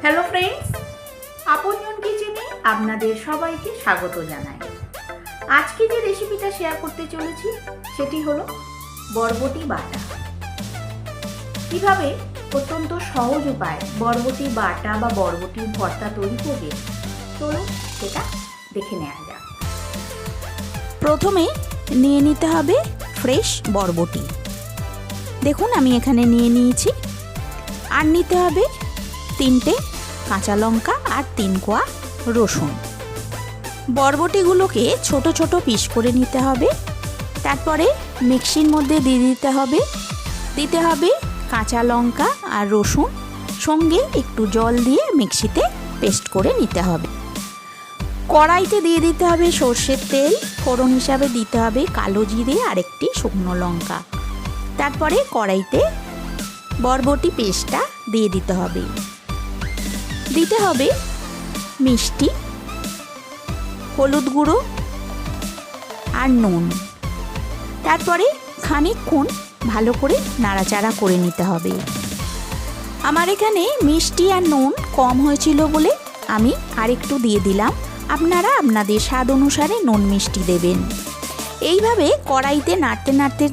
Hello friends, আপনজন কিচেনে আপনাদের সবাইকে স্বাগত জানাই। আজকে যে রেসিপিটা শেয়ার করতে চলেছি সেটি হলো বরবটি বাটা। কিভাবে অত্যন্ত সহজ উপায় বরবটি বাটা বা বরবটি ভর্তা তৈরি করবে, চলুন সেটা দেখে নেওয়া যাক। প্রথমে নিয়ে নিতে হবে ফ্রেশ বরবটি। দেখুন আমি এখানে নিয়ে নিয়েছি। আর নিতে হবে 3টে কাঁচা লঙ্কা আর 3 কোয়া রসুন। বরবটিগুলোকে ছোট ছোট পিস করে নিতে হবে। তারপরে মিক্সির মধ্যে দিয়ে দিতে হবে কাঁচা লঙ্কা আর রসুন, সঙ্গে একটু জল দিয়ে মিক্সিতে পেস্ট করে নিতে হবে। কড়াইতে দিয়ে দিতে হবে সর্ষের তেল, ফোড়ন হিসাবে দিতে হবে কালো জিরে আর একটি শুকনো লঙ্কা। তারপরে কড়াইতে বরবটি পেস্টটা দিয়ে দিতে হবে মিষ্টি, হলুদ গুঁড়ো আর নুন। তারপরে খানিকক্ষণ ভালো করে নাড়াচাড়া করে নিতে হবে। আমার এখানে মিষ্টি আর নুন কম হয়েছিল বলে আমি আরেকটু দিয়ে দিলাম। আপনারা আপনাদের স্বাদ অনুসারে নুন মিষ্টি দেবেন। এইভাবে কড়াইতে নাড়তে নাড়তে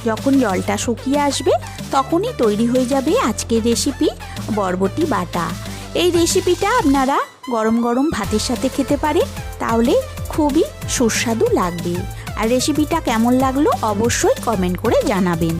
যখন জলটা শুকিয়ে আসবে তখনই তৈরি হয়ে যাবে আজকের রেসিপি বরবটি বাটা। এই রেসিপিটা আপনারা গরম গরম ভাতের সাথে খেতে পারেন, তাহলে খুবই সুস্বাদু লাগবে। আর রেসিপিটা কেমন লাগলো অবশ্যই কমেন্ট করে জানাবেন।